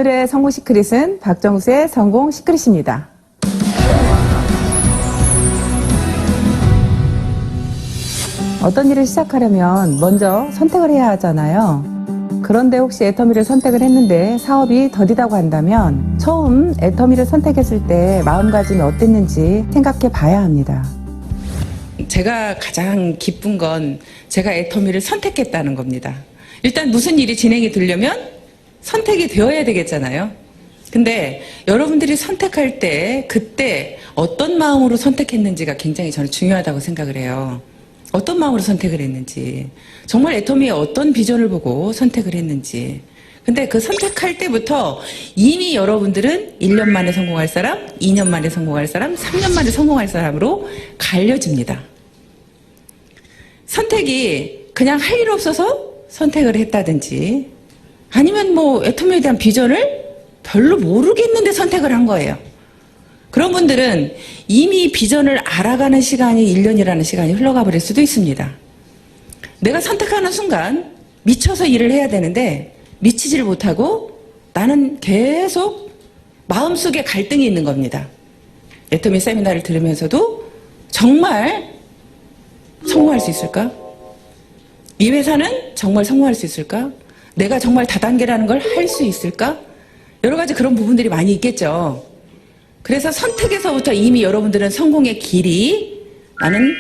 오늘의 성공 시크릿은 박정수의 성공 시크릿입니다. 어떤 일을 시작하려면 먼저 선택을 해야 하잖아요. 그런데 혹시 애터미를 선택을 했는데 사업이 더디다고 한다면 처음 애터미를 선택했을 때 마음가짐이 어땠는지 생각해 봐야 합니다. 제가 가장 기쁜 건 제가 애터미를 선택했다는 겁니다. 일단 무슨 일이 진행이 되려면 선택이 되어야 되겠잖아요. 근데 여러분들이 선택할 때 그때 어떤 마음으로 선택했는지가 굉장히 저는 중요하다고 생각을 해요. 어떤 마음으로 선택을 했는지, 정말 애터미의 어떤 비전을 보고 선택을 했는지. 근데 그 선택할 때부터 이미 여러분들은 1년 만에 성공할 사람, 2년 만에 성공할 사람, 3년 만에 성공할 사람으로 갈려집니다. 선택이 그냥 할 일 없어서 선택을 했다든지 아니면 뭐 애터미에 대한 비전을 별로 모르겠는데 선택을 한 거예요. 그런 분들은 이미 비전을 알아가는 시간이 1년이라는 시간이 흘러가 버릴 수도 있습니다. 내가 선택하는 순간 미쳐서 일을 해야 되는데 미치지를 못하고 나는 계속 마음속에 갈등이 있는 겁니다. 애터미 세미나를 들으면서도 정말 성공할 수 있을까? 이 회사는 정말 성공할 수 있을까? 내가 정말 다단계라는 걸 할 수 있을까? 여러 가지 그런 부분들이 많이 있겠죠. 그래서 선택에서부터 이미 여러분들은 성공의 길이 나는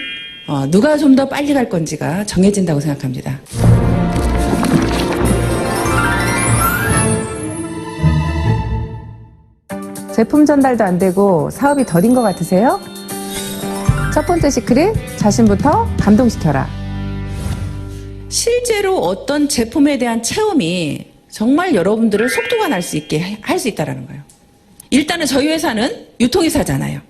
누가 좀 더 빨리 갈 건지가 정해진다고 생각합니다. 제품 전달도 안 되고 사업이 더딘 것 같으세요? 첫 번째 시크릿, 자신부터 감동시켜라. 실제로 어떤 제품에 대한 체험이 정말 여러분들을 속도가 날 수 있게 할 수 있다는 거예요. 일단은 저희 회사는 유통회사잖아요.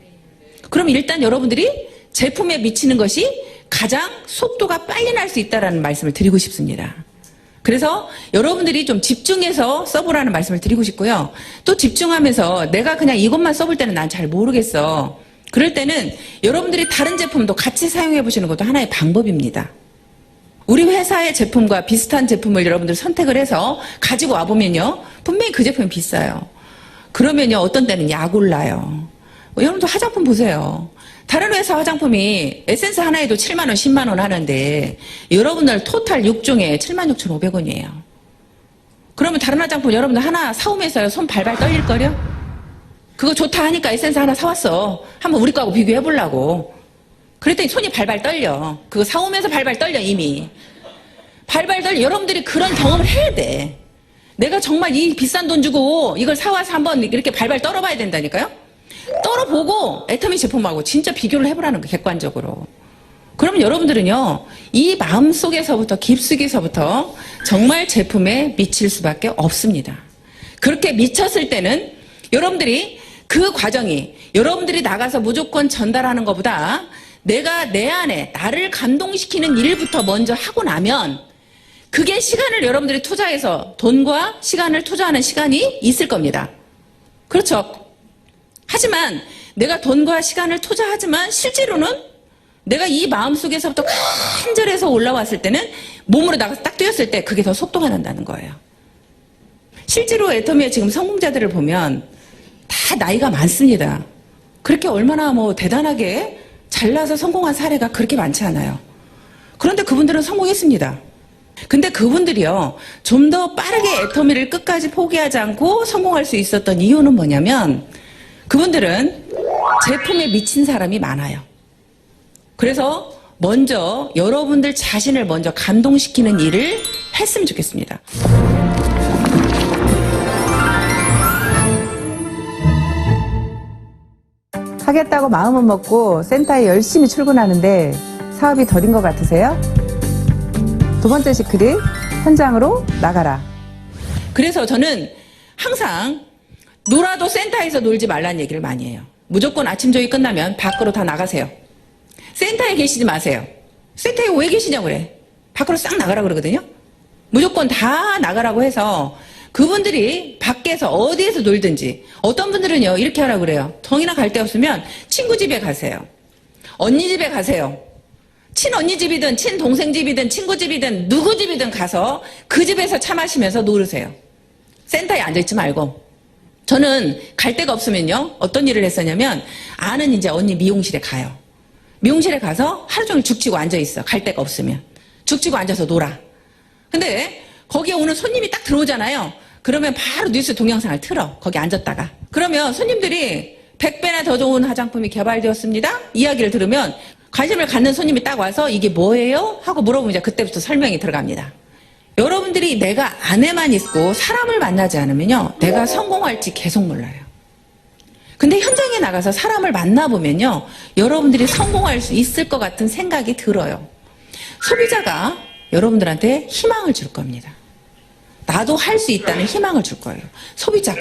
그럼 일단 여러분들이 제품에 미치는 것이 가장 속도가 빨리 날 수 있다는 말씀을 드리고 싶습니다. 그래서 여러분들이 좀 집중해서 써보라는 말씀을 드리고 싶고요. 또 집중하면서 내가 그냥 이것만 써볼 때는 난 잘 모르겠어. 그럴 때는 여러분들이 다른 제품도 같이 사용해 보시는 것도 하나의 방법입니다. 우리 회사의 제품과 비슷한 제품을 여러분들 선택을 해서 가지고 와보면요. 분명히 그 제품이 비싸요. 그러면요. 어떤 때는 약 올라요. 여러분들 화장품 보세요. 다른 회사 화장품이 에센스 하나에도 7만 원, 10만 원 하는데 여러분들 토탈 6종에 76,500원이에요. 그러면 다른 화장품 여러분들 하나 사오면서 손 발발 떨릴걸요? 그거 좋다 하니까 에센스 하나 사왔어. 한번 우리 거하고 비교해보려고. 그랬더니 손이 발발 떨려. 그거 사오면서 발발 떨려 이미. 발발 떨려. 여러분들이 그런 경험을 해야 돼. 내가 정말 이 비싼 돈 주고 이걸 사와서 한번 이렇게 발발 떨어봐야 된다니까요. 떨어보고 애터미 제품하고 진짜 비교를 해보라는 거 객관적으로. 그러면 여러분들은요. 이 마음속에서부터 깊숙이서부터 정말 제품에 미칠 수밖에 없습니다. 그렇게 미쳤을 때는 여러분들이 그 과정이 여러분들이 나가서 무조건 전달하는 것보다 내가 내 안에 나를 감동시키는 일부터 먼저 하고 나면 그게 시간을 여러분들이 투자해서 돈과 시간을 투자하는 시간이 있을 겁니다. 그렇죠. 하지만 내가 돈과 시간을 투자하지만 실제로는 내가 이 마음속에서부터 간절해서 올라왔을 때는 몸으로 나가서 딱 뛰었을 때 그게 더 속도가 난다는 거예요. 실제로 애터미의 지금 성공자들을 보면 다 나이가 많습니다. 그렇게 얼마나 뭐 대단하게 잘나서 성공한 사례가 그렇게 많지 않아요. 그런데 그분들은 성공했습니다. 근데 그분들이요, 좀 더 빠르게 애터미를 끝까지 포기하지 않고 성공할 수 있었던 이유는 뭐냐면 그분들은 제품에 미친 사람이 많아요. 그래서 먼저 여러분들 자신을 먼저 감동시키는 일을 했으면 좋겠습니다. 하겠다고 마음은 먹고 센터에 열심히 출근하는데 사업이 더딘 것 같으세요? 두 번째 시크릿, 현장으로 나가라. 그래서 저는 항상 놀아도 센터에서 놀지 말라는 얘기를 많이 해요. 무조건 아침 조회 끝나면 밖으로 다 나가세요. 센터에 계시지 마세요. 센터에 왜 계시냐고 그래. 밖으로 싹 나가라 그러거든요. 무조건 다 나가라고 해서 그분들이 밖에서 어디에서 놀든지 어떤 분들은요 이렇게 하라고 그래요. 정이나 갈 데 없으면 친구 집에 가세요. 언니 집에 가세요. 친언니 집이든 친동생 집이든 친구 집이든 누구 집이든 가서 그 집에서 차 마시면서 놀으세요. 센터에 앉아있지 말고. 저는 갈 데가 없으면요. 어떤 일을 했었냐면 아는 이제 언니 미용실에 가요. 미용실에 가서 하루 종일 죽치고 앉아있어. 갈 데가 없으면. 죽치고 앉아서 놀아. 근데 거기에 오는 손님이 딱 들어오잖아요. 그러면 바로 뉴스 동영상을 틀어. 거기 앉았다가. 그러면 손님들이 100배나 더 좋은 화장품이 개발되었습니다. 이야기를 들으면 관심을 갖는 손님이 딱 와서 이게 뭐예요? 하고 물어보면 이제 그때부터 설명이 들어갑니다. 여러분들이 내가 안에만 있고 사람을 만나지 않으면요. 내가 성공할지 계속 몰라요. 근데 현장에 나가서 사람을 만나보면요. 여러분들이 성공할 수 있을 것 같은 생각이 들어요. 소비자가 여러분들한테 희망을 줄 겁니다. 나도 할 수 있다는 희망을 줄 거예요. 소비자가.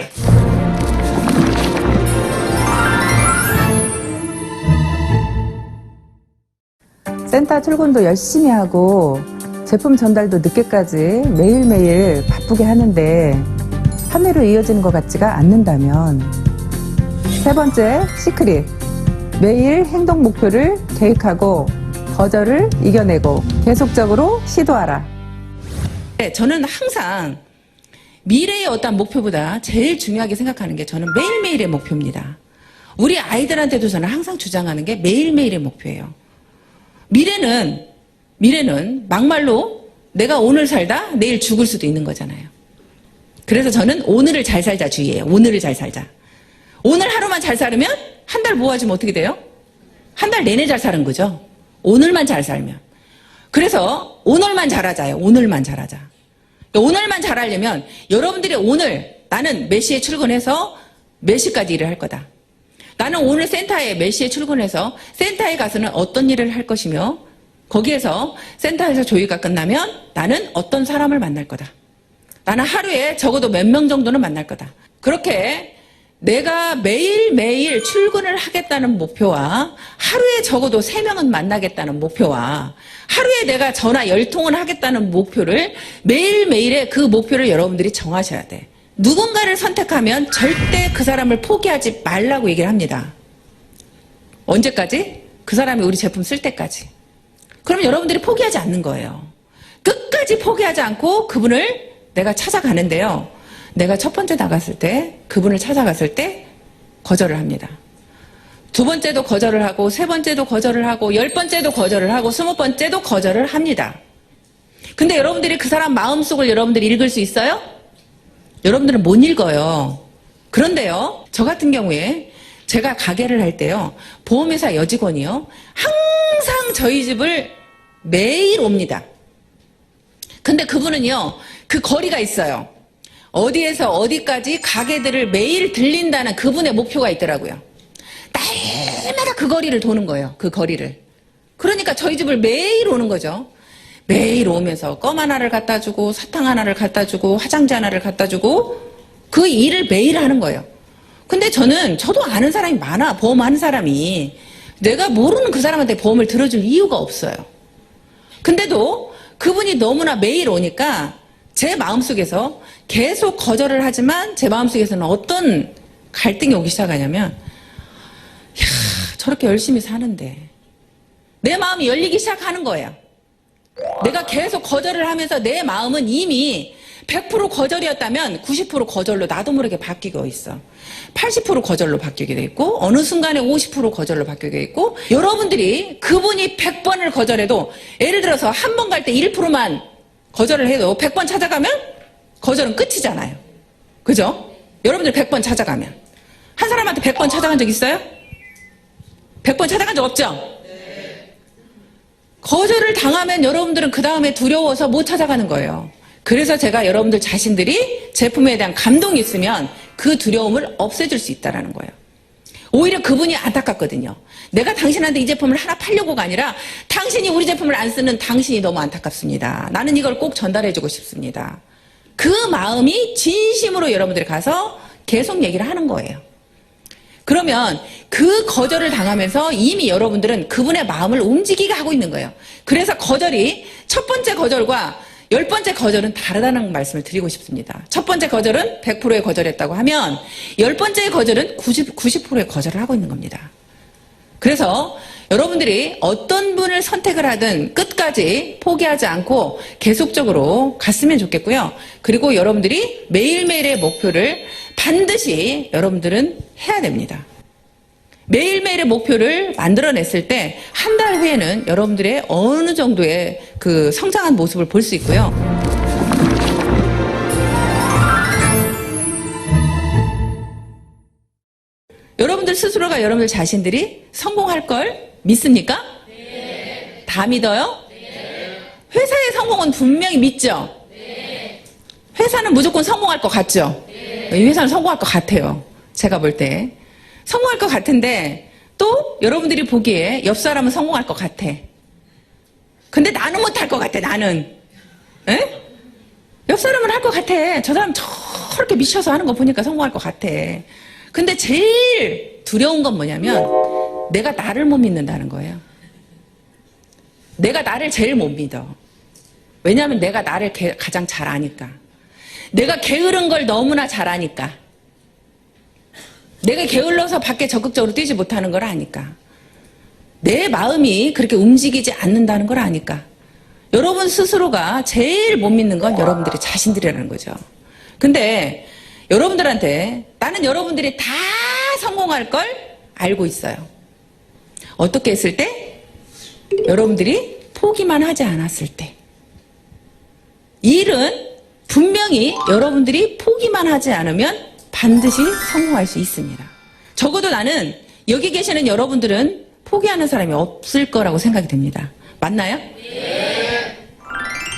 센터 출근도 열심히 하고 제품 전달도 늦게까지 매일매일 바쁘게 하는데 판매로 이어지는 것 같지가 않는다면, 세 번째 시크릿, 매일 행동 목표를 계획하고 거절을 이겨내고 계속적으로 시도하라. 네, 저는 항상 미래의 어떤 목표보다 제일 중요하게 생각하는 게 저는 매일매일의 목표입니다. 우리 아이들한테도 저는 항상 주장하는 게 매일매일의 목표예요. 미래는 막말로 내가 오늘 살다 내일 죽을 수도 있는 거잖아요. 그래서 저는 오늘을 잘 살자 주의예요. 오늘을 잘 살자. 오늘 하루만 잘 살면 한 달 모아주면 어떻게 돼요? 한 달 내내 잘 사는 거죠. 오늘만 잘 살면. 그래서 오늘만 잘하자요. 오늘만 잘하자. 오늘만 잘하려면 여러분들이 오늘 나는 몇 시에 출근해서 몇 시까지 일을 할 거다. 나는 오늘 센터에 몇 시에 출근해서 센터에 가서는 어떤 일을 할 것이며 거기에서 센터에서 조회가 끝나면 나는 어떤 사람을 만날 거다. 나는 하루에 적어도 몇 명 정도는 만날 거다. 그렇게 내가 매일매일 출근을 하겠다는 목표와 하루에 적어도 3명은 만나겠다는 목표와 하루에 내가 전화 10통은 하겠다는 목표를 매일매일의 그 목표를 여러분들이 정하셔야 돼. 누군가를 선택하면 절대 그 사람을 포기하지 말라고 얘기를 합니다. 언제까지? 그 사람이 우리 제품 쓸 때까지. 그럼 여러분들이 포기하지 않는 거예요. 끝까지 포기하지 않고 그분을 내가 찾아가는데요. 내가 첫 번째 나갔을 때 그분을 찾아갔을 때 거절을 합니다. 두 번째도 거절을 하고 세 번째도 거절을 하고 10번째도 거절을 하고 20번째도 거절을 합니다. 근데 여러분들이 그 사람 마음속을 여러분들이 읽을 수 있어요? 여러분들은 못 읽어요. 그런데요, 저 같은 경우에 제가 가게를 할 때요, 보험회사 여직원이요, 항상 저희 집을 매일 옵니다. 근데 그분은요, 그 거리가 있어요. 어디에서 어디까지 가게들을 매일 들린다는 그분의 목표가 있더라고요. 날마다 그 거리를 도는 거예요. 그 거리를. 그러니까 저희 집을 매일 오는 거죠. 매일 오면서 껌 하나를 갖다 주고 사탕 하나를 갖다 주고 화장지 하나를 갖다 주고 그 일을 매일 하는 거예요. 근데 저도 아는 사람이 많아. 보험하는 사람이. 내가 모르는 그 사람한테 보험을 들어줄 이유가 없어요. 근데도 그분이 너무나 매일 오니까 제 마음속에서 계속 거절을 하지만 제 마음속에서는 어떤 갈등이 오기 시작하냐면, 야, 저렇게 열심히 사는데 내 마음이 열리기 시작하는 거예요. 내가 계속 거절을 하면서 내 마음은 이미 100% 거절이었다면 90% 거절로 나도 모르게 바뀌고 있어. 80% 거절로 바뀌게 돼 있고 어느 순간에 50% 거절로 바뀌게 있고, 여러분들이 그분이 100번을 거절해도 예를 들어서 한 번 갈 때 1%만 거절을 해도 100번 찾아가면 거절은 끝이잖아요. 그죠? 여러분들 100번 찾아가면 한 사람한테 100번 찾아간 적 있어요? 100번 찾아간 적 없죠? 거절을 당하면 여러분들은 그 다음에 두려워서 못 찾아가는 거예요. 그래서 제가 여러분들 자신들이 제품에 대한 감동이 있으면 그 두려움을 없애줄 수 있다는 거예요. 오히려 그분이 안타깝거든요. 내가 당신한테 이 제품을 하나 팔려고가 아니라 당신이 우리 제품을 안 쓰는 당신이 너무 안타깝습니다. 나는 이걸 꼭 전달해주고 싶습니다. 그 마음이 진심으로 여러분들이 가서 계속 얘기를 하는 거예요. 그러면 그 거절을 당하면서 이미 여러분들은 그분의 마음을 움직이게 하고 있는 거예요. 그래서 거절이 첫 번째 거절과 10번째 거절은 다르다는 말씀을 드리고 싶습니다. 첫 번째 거절은 100%의 거절했다고 하면 10번째의 거절은 90%의 거절을 하고 있는 겁니다. 그래서 여러분들이 어떤 분을 선택을 하든 끝까지 포기하지 않고 계속적으로 갔으면 좋겠고요. 그리고 여러분들이 매일매일의 목표를 반드시 여러분들은 해야 됩니다. 매일매일의 목표를 만들어냈을 때 한 달 후에는 여러분들의 어느 정도의 그 성장한 모습을 볼 수 있고요. 여러분들 스스로가 여러분들 자신들이 성공할 걸 믿습니까? 네. 다 믿어요? 네. 회사의 성공은 분명히 믿죠? 네. 회사는 무조건 성공할 것 같죠? 네. 이 회사는 성공할 것 같아요. 제가 볼 때. 성공할 것 같은데 또 여러분들이 보기에 옆 사람은 성공할 것 같아. 근데 나는 못할 것 같아, 나는. 에? 옆 사람은 할 것 같아. 저 사람 저렇게 미쳐서 하는 거 보니까 성공할 것 같아. 근데 제일 두려운 건 뭐냐면 내가 나를 못 믿는다는 거예요. 내가 나를 제일 못 믿어. 왜냐하면 내가 나를 가장 잘 아니까. 내가 게으른 걸 너무나 잘 아니까. 내가 게을러서 밖에 적극적으로 뛰지 못하는 걸 아니까. 내 마음이 그렇게 움직이지 않는다는 걸 아니까. 여러분 스스로가 제일 못 믿는 건 여러분들의 자신들이라는 거죠. 근데 여러분들한테 나는 여러분들이 다 성공할 걸 알고 있어요. 어떻게 했을 때? 여러분들이 포기만 하지 않았을 때. 일은 분명히 여러분들이 포기만 하지 않으면 반드시 성공할 수 있습니다. 적어도 나는 여기 계시는 여러분들은 포기하는 사람이 없을 거라고 생각이 됩니다. 맞나요? 네.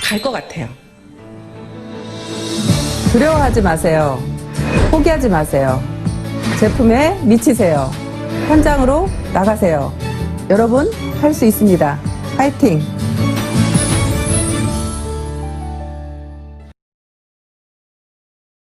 갈 것 같아요. 두려워하지 마세요. 포기하지 마세요. 제품에 미치세요. 현장으로 나가세요. 여러분, 할 수 있습니다. 파이팅!